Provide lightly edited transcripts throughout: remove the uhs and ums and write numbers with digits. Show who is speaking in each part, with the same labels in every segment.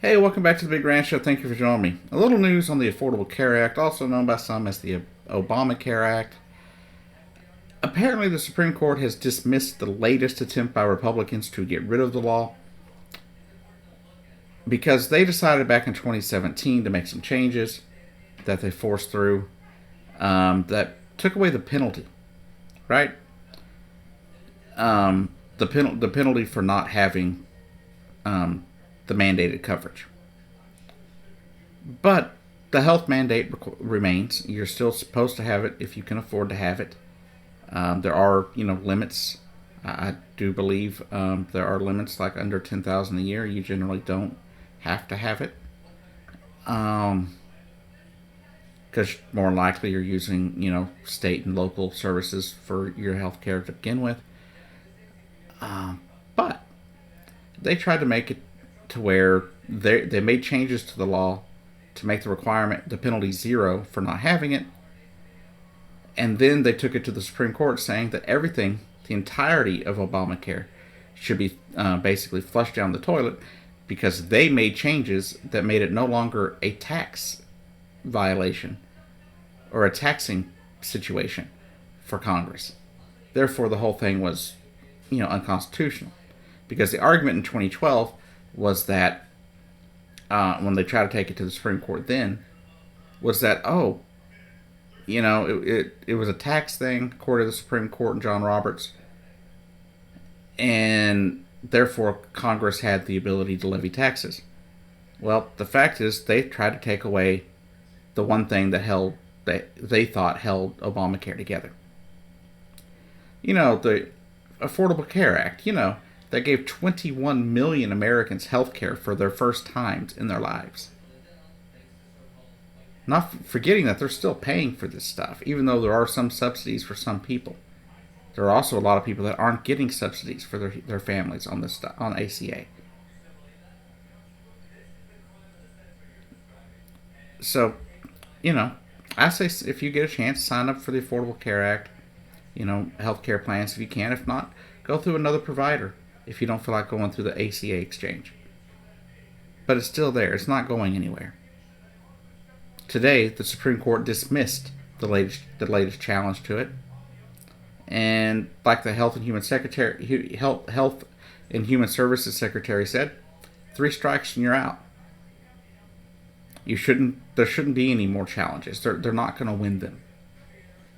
Speaker 1: Hey, welcome back to the Big Ranch Show. Thank you for joining me. A little news on the Affordable Care Act, also known by some as the Obamacare Act. Apparently, the Supreme Court has dismissed the latest attempt by Republicans to get rid of the law because they decided back in 2017 to make some changes that they forced through that took away the penalty, right? The penalty for not having the mandated coverage. But the health mandate remains. You're still supposed to have it if you can afford to have it. There are, limits. I do believe there are limits, like under 10,000 a year. You generally don't have to have it, because more likely you're using, state and local services for your health care to begin with. But they tried to make it to where they made changes to the law to make the penalty zero for not having it. And then they took it to the Supreme Court saying that everything, the entirety of Obamacare, should be basically flushed down the toilet because they made changes that made it no longer a tax violation or a taxing situation for Congress. Therefore, the whole thing was, unconstitutional. Because the argument in 2012 was that when they tried to take it to the Supreme Court then, was that, it was a tax thing, according to the Supreme Court and John Roberts, and therefore Congress had the ability to levy taxes. Well, the fact is they tried to take away the one thing that they thought held Obamacare together. The Affordable Care Act, that gave 21 million Americans health care for their first times in their lives. Not forgetting that they're still paying for this stuff, even though there are some subsidies for some people. There are also a lot of people that aren't getting subsidies for their families on this stuff, on ACA. So, I say if you get a chance, sign up for the Affordable Care Act. Health care plans if you can. If not, go through another provider if you don't feel like going through the ACA exchange. But it's still there. It's not going anywhere. Today, the Supreme Court dismissed the latest challenge to it, and like the Health and Human Services Secretary said, 3 strikes and you're out. There shouldn't be any more challenges. They're not going to win them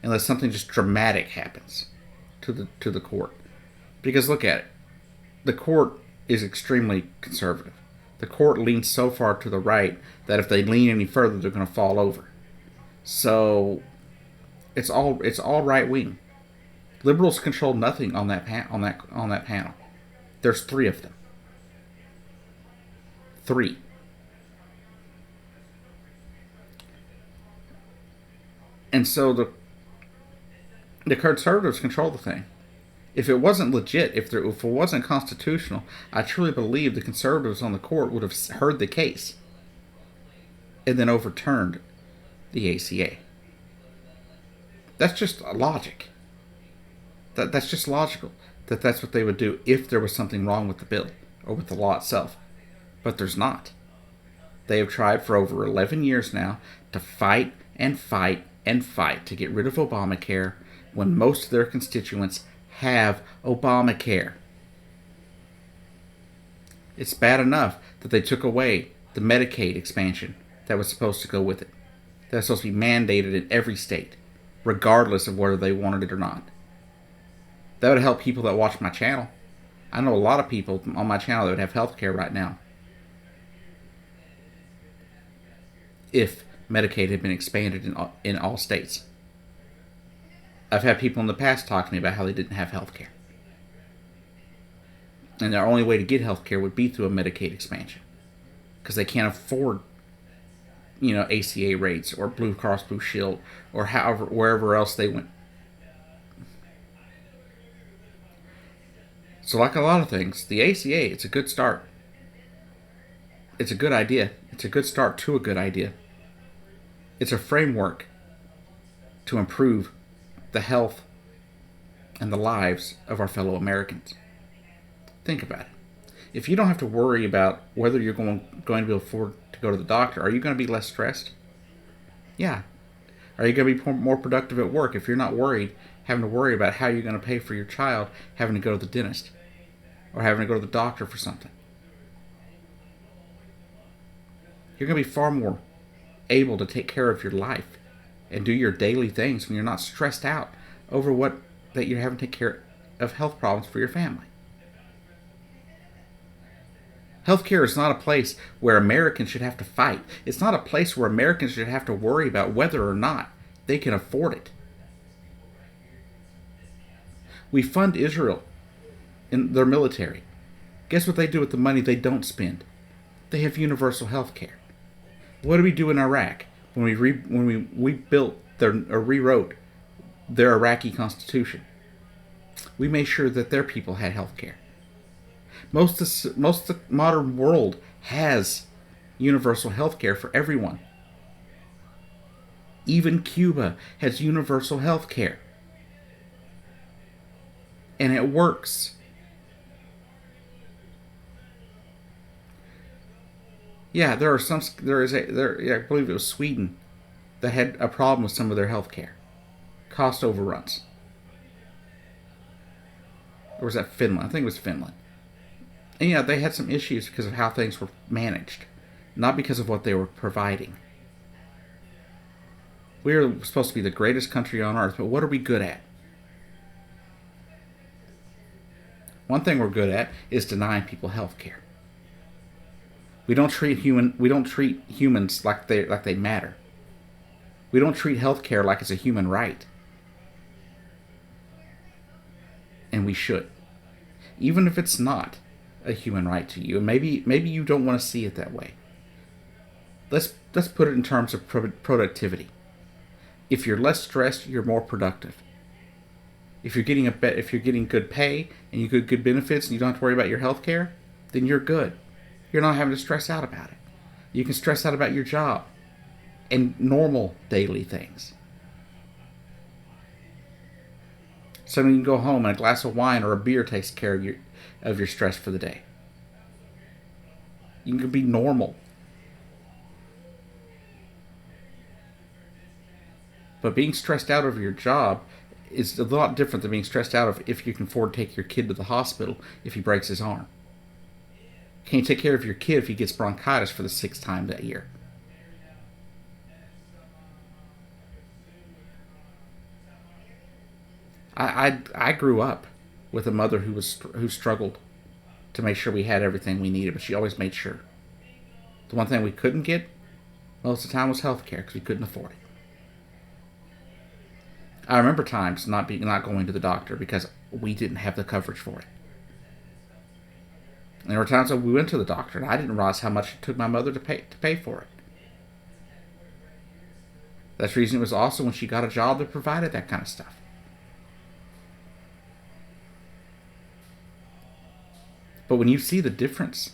Speaker 1: unless something just dramatic happens to the court. Because look at it, the court is extremely conservative. The court leans so far to the right that if they lean any further, they're going to fall over. So it's all right wing. Liberals control nothing on that panel. There's 3 of them. 3. And so the conservatives control the thing. If it wasn't legit, if it wasn't constitutional, I truly believe the conservatives on the court would have heard the case and then overturned the ACA. That's just logic. That's just logical. That's what they would do if there was something wrong with the bill or with the law itself. But there's not. They have tried for over 11 years now to fight and fight and fight to get rid of Obamacare when most of their constituents have Obamacare. It's bad enough that they took away the Medicaid expansion that was supposed to go with it. That was supposed to be mandated in every state, regardless of whether they wanted it or not. That would help people that watch my channel. I know a lot of people on my channel that would have health care right now if Medicaid had been expanded in all states. I've had people in the past talk to me about how they didn't have health care. And their only way to get health care would be through a Medicaid expansion. Because they can't afford, ACA rates or Blue Cross Blue Shield or wherever else they went. So like a lot of things, the ACA, it's a good start. It's a good idea. It's a good start to a good idea. It's a framework to improve the health and the lives of our fellow Americans. Think about it. If you don't have to worry about whether you're going to be able to afford to go to the doctor, are you going to be less stressed? Yeah. Are you going to be more productive at work if you're not worried, having to worry about how you're going to pay for your child having to go to the dentist or having to go to the doctor for something? You're going to be far more able to take care of your life and do your daily things when you're not stressed out over what that you're having to take care of health problems for your family. Healthcare is not a place where Americans should have to fight. It's not a place where Americans should have to worry about whether or not they can afford it. We fund Israel in their military. Guess what they do with the money they don't spend? They have universal health care. What do we do in Iraq when we built or rewrote their Iraqi constitution? We made sure that their people had health care. Most of the modern world has universal health care for everyone. Even Cuba has universal health care. And it works. Yeah, I believe it was Sweden that had a problem with some of their health care. Cost overruns. Or was that Finland? I think it was Finland. And yeah, they had some issues because of how things were managed, not because of what they were providing. We're supposed to be the greatest country on earth, but what are we good at? One thing we're good at is denying people health care. We don't treat humans like they matter. We don't treat health care like it's a human right. And we should. Even if it's not a human right to you. And maybe you don't want to see it that way. Let's put it in terms of productivity. If you're less stressed, you're more productive. If you're getting good pay and you get good benefits and you don't have to worry about your health care, then you're good. You're not having to stress out about it. You can stress out about your job and normal daily things. So you can go home and a glass of wine or a beer takes care of your stress for the day. You can be normal. But being stressed out over your job is a lot different than being stressed out of if you can afford to take your kid to the hospital if he breaks his arm. Can you take care of your kid if he gets bronchitis for the 6th time that year? I grew up with a mother who struggled to make sure we had everything we needed, but she always made sure. The one thing we couldn't get most of the time was health care because we couldn't afford it. I remember times not going to the doctor because we didn't have the coverage for it. And there were times when we went to the doctor and I didn't realize how much it took my mother to pay for it. That's the reason it was also when she got a job that provided that kind of stuff. But when you see the difference,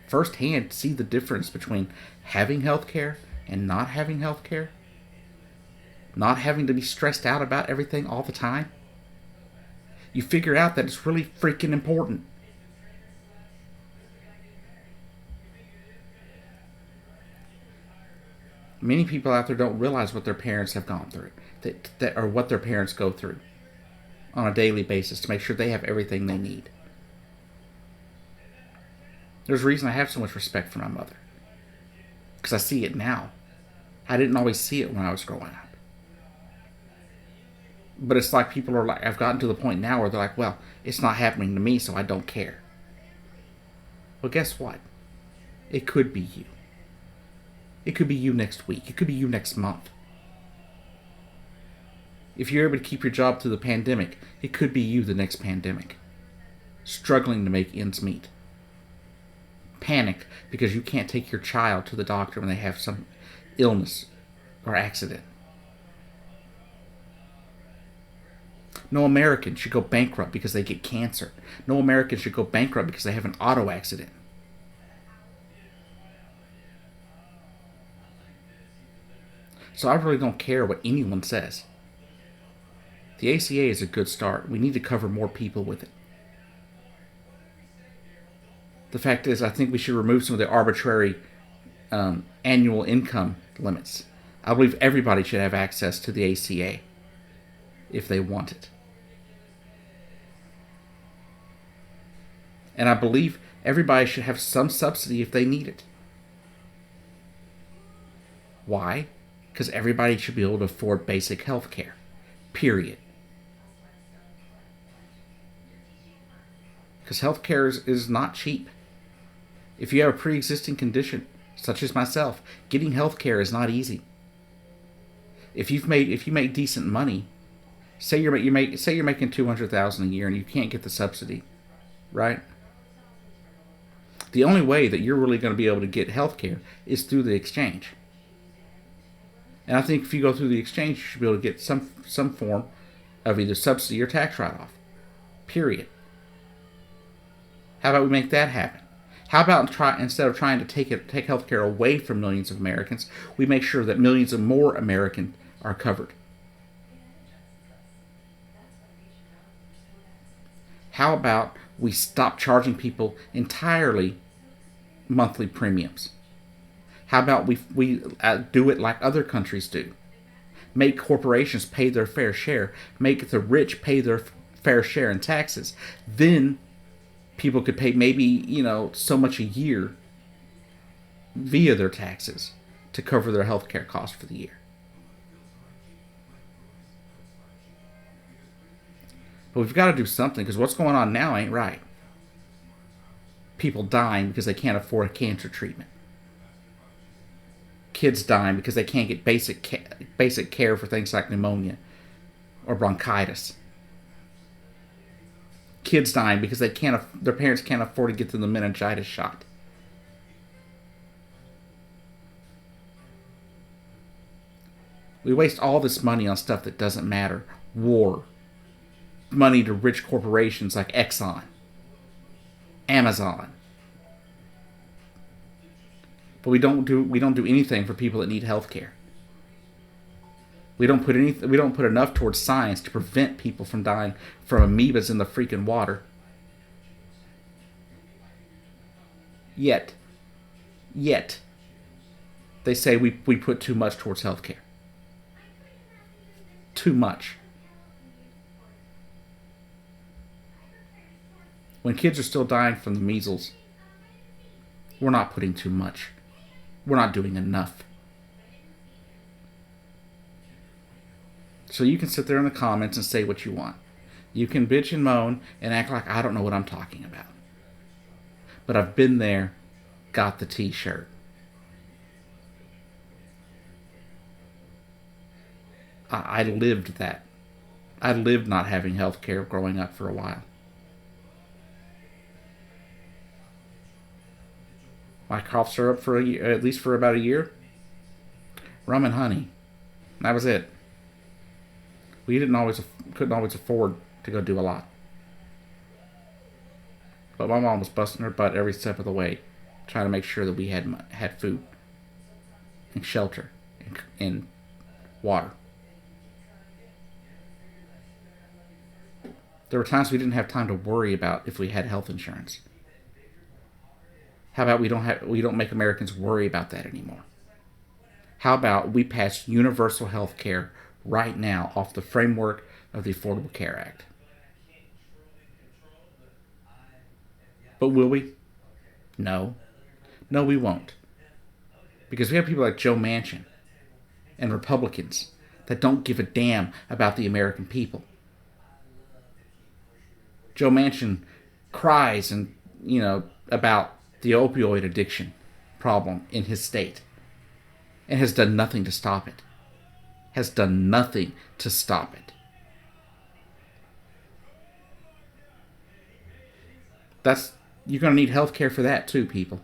Speaker 1: firsthand see the difference between having health care and not having health care, not having to be stressed out about everything all the time, you figure out that it's really freaking important. Many people out there don't realize what their parents have gone through, or what their parents go through on a daily basis to make sure they have everything they need. There's a reason I have so much respect for my mother. Because I see it now. I didn't always see it when I was growing up. But it's like people are like, I've gotten to the point now where they're like, well, it's not happening to me, so I don't care. Well, guess what? It could be you. It could be you next week. It could be you next month. If you're able to keep your job through the pandemic, it could be you the next pandemic. Struggling to make ends meet. Panicked because you can't take your child to the doctor when they have some illness or accident. No American should go bankrupt because they get cancer. No American should go bankrupt because they have an auto accident. So I really don't care what anyone says. The ACA is a good start. We need to cover more people with it. The fact is, I think we should remove some of the arbitrary annual income limits. I believe everybody should have access to the ACA if they want it. And I believe everybody should have some subsidy if they need it. Why? Because everybody should be able to afford basic health care. Period. Because health care is not cheap. If you have a pre-existing condition, such as myself, getting health care is not easy. If you make decent money, say you're making $200,000 a year and you can't get the subsidy, right? The only way that you're really going to be able to get health care is through the exchange. And I think if you go through the exchange, you should be able to get some form of either subsidy or tax write-off. Period. How about we make that happen? How about instead of trying to take healthcare away from millions of Americans, we make sure that millions of more Americans are covered? How about we stop charging people entirely monthly premiums? How about we do it like other countries do? Make corporations pay their fair share. Make the rich pay their fair share in taxes. Then people could pay maybe, so much a year via their taxes to cover their health care costs for the year. But we've got to do something, because what's going on now ain't right. People dying because they can't afford cancer treatment. Kids dying because they can't get basic care for things like pneumonia or bronchitis. Kids dying because their parents can't afford to get them the meningitis shot. We waste all this money on stuff that doesn't matter. War. Money to rich corporations like Exxon, Amazon. But we don't do anything for people that need health care. We don't put enough towards science to prevent people from dying from amoebas in the freaking water. Yet, they say we put too much towards health care. Too much. When kids are still dying from the measles, we're not putting too much. We're not doing enough. So you can sit there in the comments and say what you want. You can bitch and moan and act like I don't know what I'm talking about. But I've been there, got the t-shirt. I lived that. I lived not having health care growing up for a while. My cough syrup for at least for about a year. Rum and honey. That was it. We couldn't always afford to go do a lot. But my mom was busting her butt every step of the way, trying to make sure that we had food and shelter and water. There were times we didn't have time to worry about if we had health insurance. How about we don't make Americans worry about that anymore? How about we pass universal health care right now off the framework of the Affordable Care Act? But will we? No. No, we won't. Because we have people like Joe Manchin and Republicans that don't give a damn about the American people. Joe Manchin cries about the opioid addiction problem in his state and has done nothing to stop it. Has done nothing to stop it. You're going to need health care for that too, people.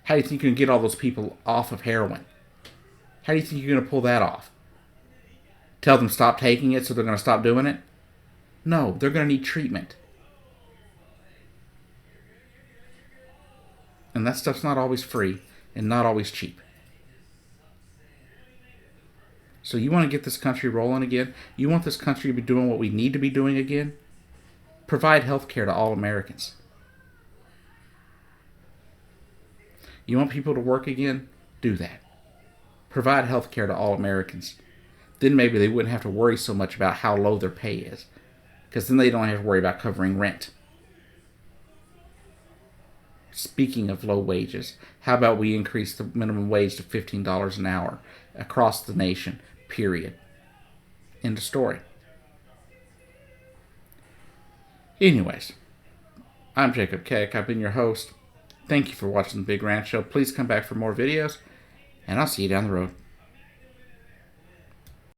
Speaker 1: How do you think you're going to get all those people off of heroin? How do you think you're going to pull that off? Tell them stop taking it so they're going to stop doing it? No, they're going to need treatment. And that stuff's not always free and not always cheap. So you want to get this country rolling again? You want this country to be doing what we need to be doing again? Provide health care to all Americans. You want people to work again? Do that. Provide health care to all Americans. Then maybe they wouldn't have to worry so much about how low their pay is. Because then they don't have to worry about covering rent. Speaking of low wages, how about we increase the minimum wage to $15 an hour across the nation, period. End of story. Anyways, I'm Jacob Keck. I've been your host. Thank you for watching the Big Ranch Show. Please come back for more videos, and I'll see you down the road.